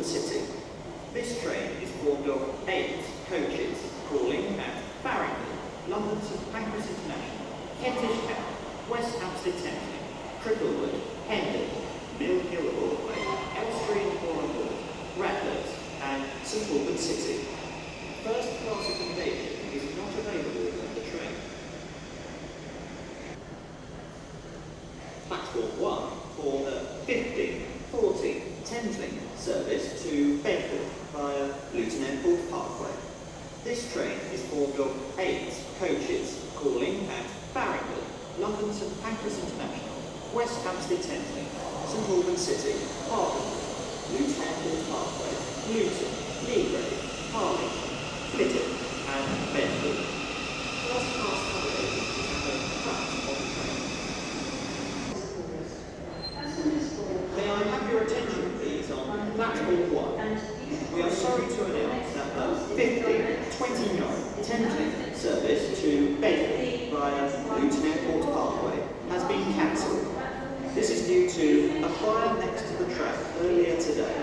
Northern City. This train is formed of 8 coaches calling at Farringdon, London St Pancras International, Kentish Town, West Hampstead Thameslink, Cricklewood, Hendon, Mill Hill Broadway, Elstree and Bournemouth, Rattlers and St Albans City. First class accommodation is not available on the train. Platform 1 for the 15:40 Thameslink service to Bedford via Luton Airport Parkway. This train is formed of 8 coaches calling at Farringdon, London St Pancras International, West Hampstead Thameslink, St Albans City, Harvard, Luton Airport Parkway, Luton, Leagrave, Harley, Flitton and Bedford. First class accommodation is at the front of the train. May I have your attention please on platform 1? We are sorry to announce that the 15:29 Thameslink service to Bedford via Luton Airport Parkway has been cancelled. This is due to a fire next to the track earlier today.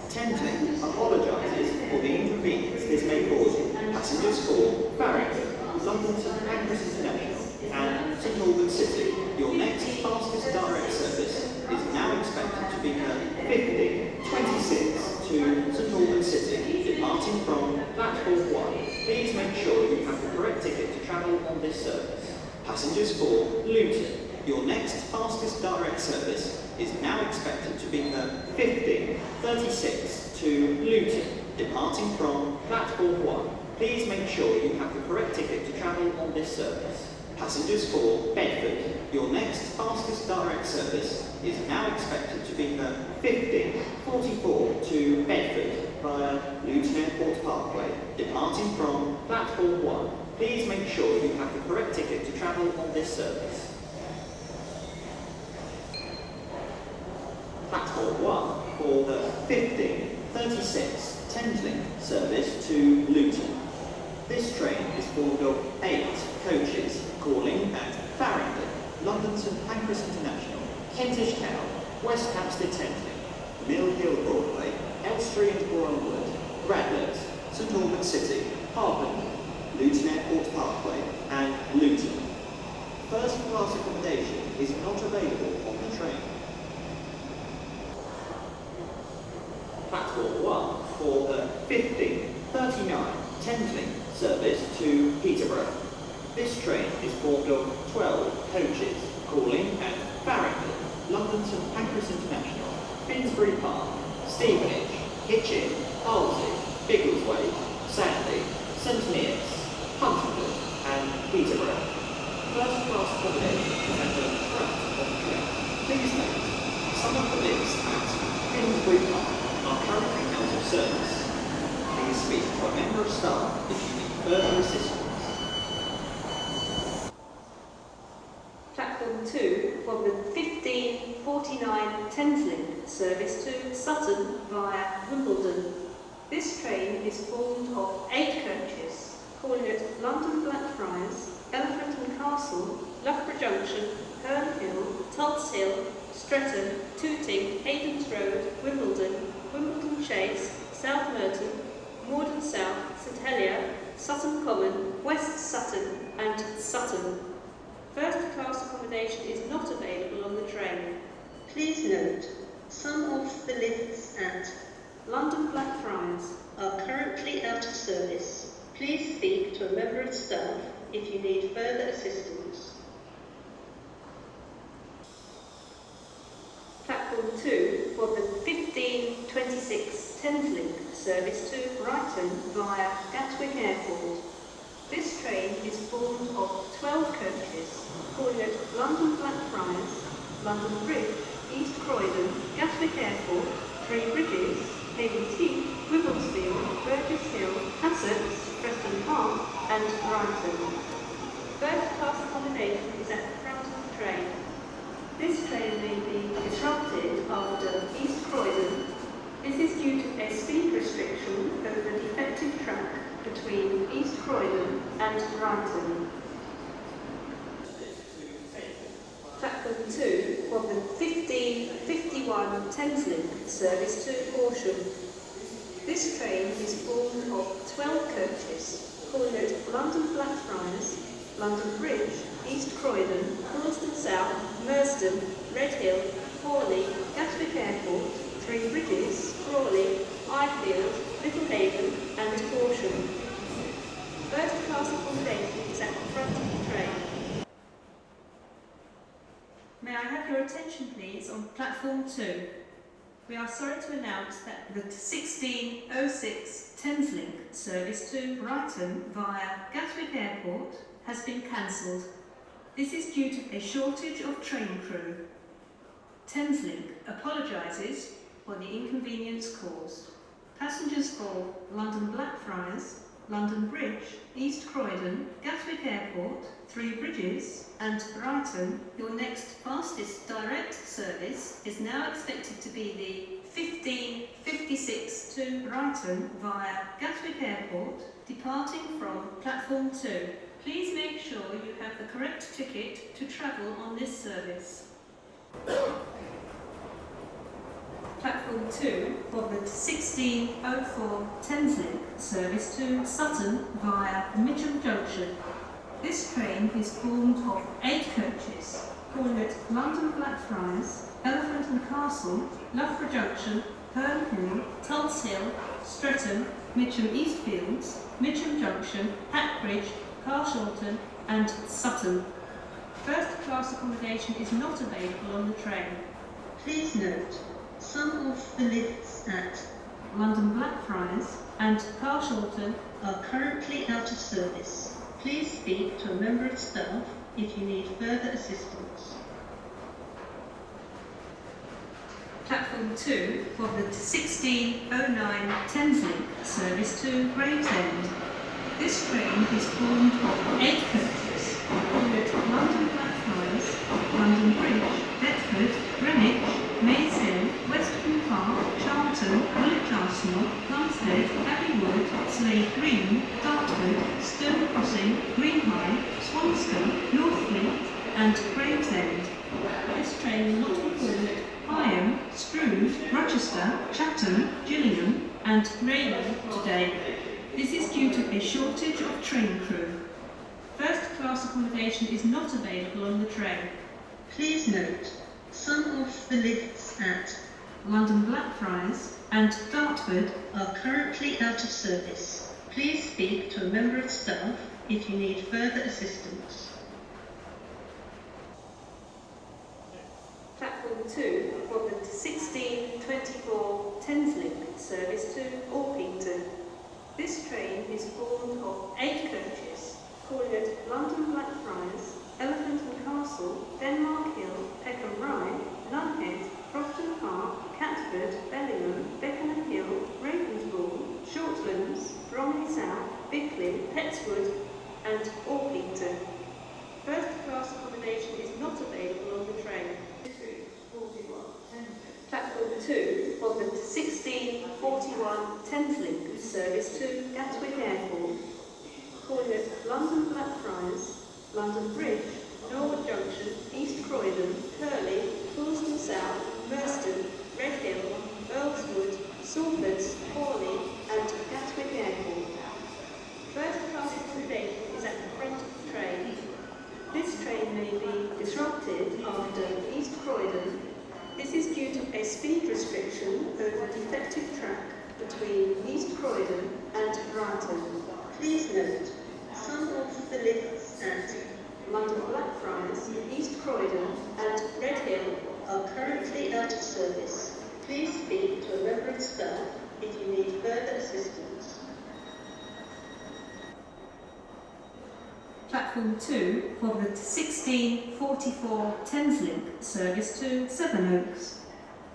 Thameslink apologises for the inconvenience this may cause passengers for Farringdon, London St Pancras International and St Albans City. Your next fastest direct service is now expected to be the 15:26 to St Albans City, departing from platform 1. Please make sure you have the correct ticket to travel on this service. Passengers for Luton, your next fastest direct service is now expected to be the 15:36 to Luton, departing from platform 1. Please make sure you have the correct ticket to travel on this service. Passengers for Bedford, your next fastest direct service is now expected to be the 15:44 to Bedford via Luton Airport Parkway, departing from platform 1. Please make sure you have the correct ticket to travel on this service. Platform 1 for the 15:36 Thameslink service to Luton. This train is formed of 8 coaches calling at Farringdon, London St Pancras International, Kentish Town, West Hampstead Thameslink, Mill Hill Broadway, Elstree and Bournemouth, Rattlers, St Albans City, Harvard, Luton Airport Parkway and Luton. First class accommodation is not available on the train. Platform 1 for the 15:39 Thameslink service to Peterborough. This train is formed of 12 coaches calling at Farringdon, London St Pancras International, Finsbury Park, Stevenage, Hitchin, Halsey, Biggleswade, Sandy, St Neots, Huntingdon and Peterborough. First class accommodation is at the front of the train. Please note, some of the lifts at Finsbury Park are currently out of service. Please speak to a member of staff if you need further assistance. Platform 2 for the 15:49 Thameslink service to Sutton via Wimbledon. This train is formed of 8 coaches calling at London Blackfriars, Elephant and Castle, Loughborough Junction, Herne Hill, Tulse Hill, Streatham, Tooting, Haydens Road, Wimbledon, Wimbledon Chase, South Merton, Morden South, St Helier, Sutton Common, West Sutton and Sutton. First class accommodation is not available on the train. Please note, some of the lifts at London Blackfriars are currently out of service. Please speak to a member of staff if you need further assistance. Platform 2 for the 15:26 Thameslink service to Brighton via Gatwick Airport. This train is formed of 12 coaches calling at London Blackfriars, London Bridge, East Croydon, Gatwick Airport, Three Bridges, Havens Heath, Wibblesfield, Burgess Hill, Essex, Preston Park and Brighton. First class accommodation is at the front of the train. This train may be disrupted after East Croydon. This is due to a speed restriction over the defective track between East Croydon and Brighton. Platform 2 for the 15:51 41 Thameslink service to Horsham. This train is formed of 12 coaches, calling at London Blackfriars, London Bridge, East Croydon, Coulston South, Merstham, Redhill, Hawley, Gatwick Airport, Three Bridges, Crawley, Ifield, Littlehaven and Horsham. First class accommodation is at the front of the train. May I have your attention please on platform 2. We are sorry to announce that the 1606 Thameslink service to Brighton via Gatwick Airport has been cancelled. This is due to a shortage of train crew. Thameslink apologises for the inconvenience caused. Passengers for London Blackfriars, London Bridge, East Croydon, Gatwick Airport, Three Bridges and Brighton, your next fastest direct service is now expected to be the 1556 to Brighton via Gatwick Airport, departing from platform 2. Please make sure you have the correct ticket to travel on this service. Platform 2 for the 1604 Thameslink service to Sutton via Mitcham Junction. This train is formed of 8 coaches, calling at London Blackfriars, Elephant and Castle, Loughborough Junction, Herne Hill, Tulse Hill, Streatham, Mitcham Eastfields, Mitcham Junction, Hackbridge, Carshalton and Sutton. First class accommodation is not available on the train. Please note, some of the lifts at London Blackfriars and Carshalton are currently out of service. Please speak to a member of staff if you need further assistance. Platform 2 for the 1609 Thameslink service to Gravesend. This train is formed of 8 coaches, calling at London Blackfriars, London Bridge, Deptford, Greenwich, Mays Hill, Westbourne Park, Charlton, Woolwich Arsenal, Plumstead, Abbey Wood, Slade Green, Dartford, Stone Crossing, Greenhithe, Swanscombe, Northfleet and Gravesend. This train will not be called at Higham, Strood, Rochester, Chatham, Gillingham and Raynham today. This is due to a shortage of train crew. First class accommodation is not available on the train. Please note, some of the lifts at London Blackfriars and Dartford are currently out of service. Please speak to a member of staff if you need further assistance. Platform 2 for the 1624 Thameslink service to Orpington. This train is formed of 8 coaches, calling at London Blackfriars, Elephant and Castle, Denmark Hill, Peckham Rye, Nunhead, Crofton Park, Catford, Bellingham, Beckenham Hill, Ravensbourne, Shortlands, Bromley South, Bickley, Petswood and Orpington. First class accommodation is not available on the train. Platform 2 for the 1641 Thameslink service to Gatwick Airport, calling at London Blackfriars, London Bridge, Norwood Junction, East Croydon, Curley, Coulston South, Merstham, Redhill, Earlswood, Salfords, Hawley and Gatwick Airport. First class accommodation is at the front of the train. This train may be disrupted after East Croydon. This is due to a speed restriction over a defective track between East Croydon and Brighton. Please note, some of the lifts at London Blackfriars, East Croydon and Redhill are currently out of service. Please speak to a member of staff if you need further assistance. Platform 2 for the 1644 Thameslink service to Sevenoaks.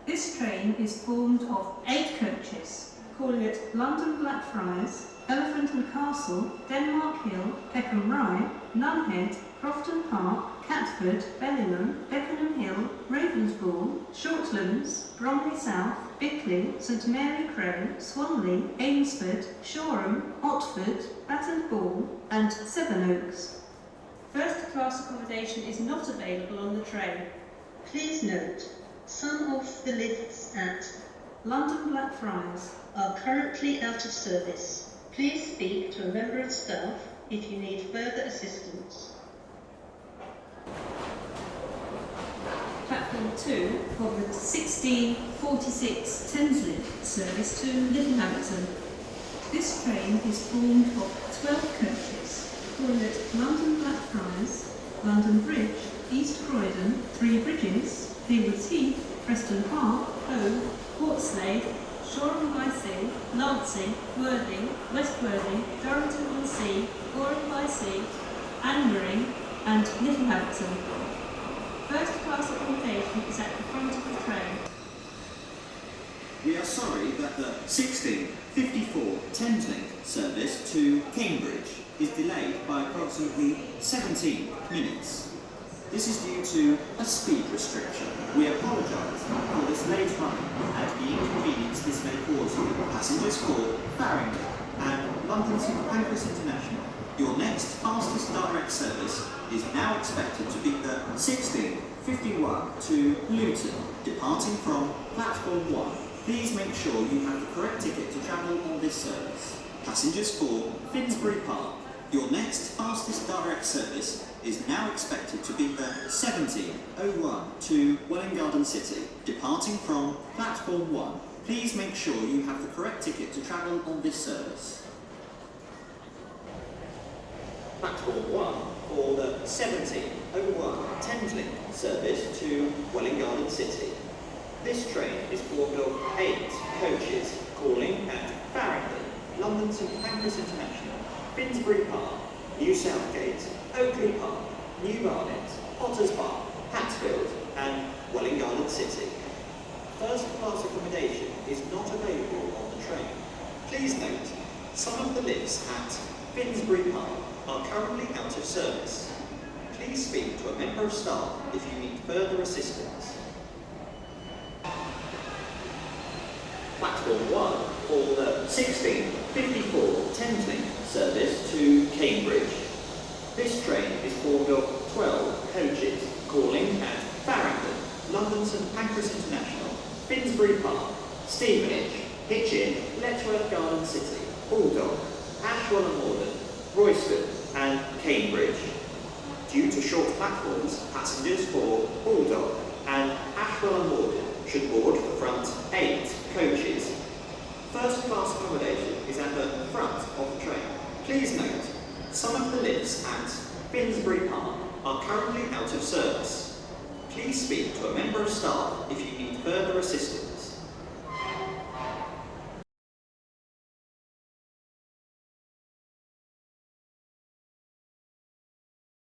This train is formed of 8 coaches, calling at London Blackfriars, Elephant and Castle, Denmark Hill, Peckham Rye, Nunhead, Crofton Park, Catford, Bellingham, Beckenham Hill, Ravensbourne, Shortlands, Bromley South, Bickley, St Mary Crow, Swanley, Amesford, Shoreham, Otford, Battened Ball and Sevenoaks. First class accommodation is not available on the train. Please note, Some of the lifts at London Blackfriars. are currently out of service. Please speak to a member of staff if you need further assistance. Platform 2 of the 1646 Thameslink service to Littlehampton. This train is formed of 12 coaches, calling at London Blackfriars, London Bridge, East Croydon, Three Bridges, Haywards Heath, Preston Park, Hove, Portslade, Shoreham-by-Sea, Lancing, Worthing, West Worthing, Durrington-on-Sea, Goring-by-Sea, Angmering and Littlehampton. First class accommodation is at the front of the train. We are sorry that the 1654 Thameslink service to Cambridge is delayed by approximately 17 minutes. This is due to a speed restriction. We apologise for this late running and the inconvenience this may cause you. Passengers for Farringdon and London St Pancras International. Your next fastest direct service is now expected to be the 1651 to Luton, departing from platform 1. Please make sure you have the correct ticket to travel on this service. Passengers for Finsbury Park. Your next fastest direct service is now expected to be the 1701 to Welwyn Garden City, departing from platform 1. Please make sure you have the correct ticket to travel on this service. Platform 1 for the 1701 Thameslink service to Welwyn Garden City. This train is formed of 8 coaches calling at Farringdon, London St Pancras International, Finsbury Park, New Southgate, Oakley Park, New Barnet, Potters Bar, Hatfield and Welwyn Garden City. First class accommodation is not available on the train. Please note, some of the lifts at Finsbury Park are currently out of service. Please speak to a member of staff if you need further assistance. Platform 1 for the 1654 Thameslink service to Cambridge. This train is formed of 12 coaches calling at Farringdon, London St Pancras International, Finsbury Park, Stevenage, Hitchin, Letchworth Garden City, Bulldog, Ashwell and Morden, Royston and Cambridge. Due to short platforms, passengers for Bulldog and Ashwell and Morden should board the front 8 coaches. First class accommodation is at the front of the train. Please note, some of the lifts at Finsbury Park are currently out of service. Please speak to a member of staff if you need further assistance.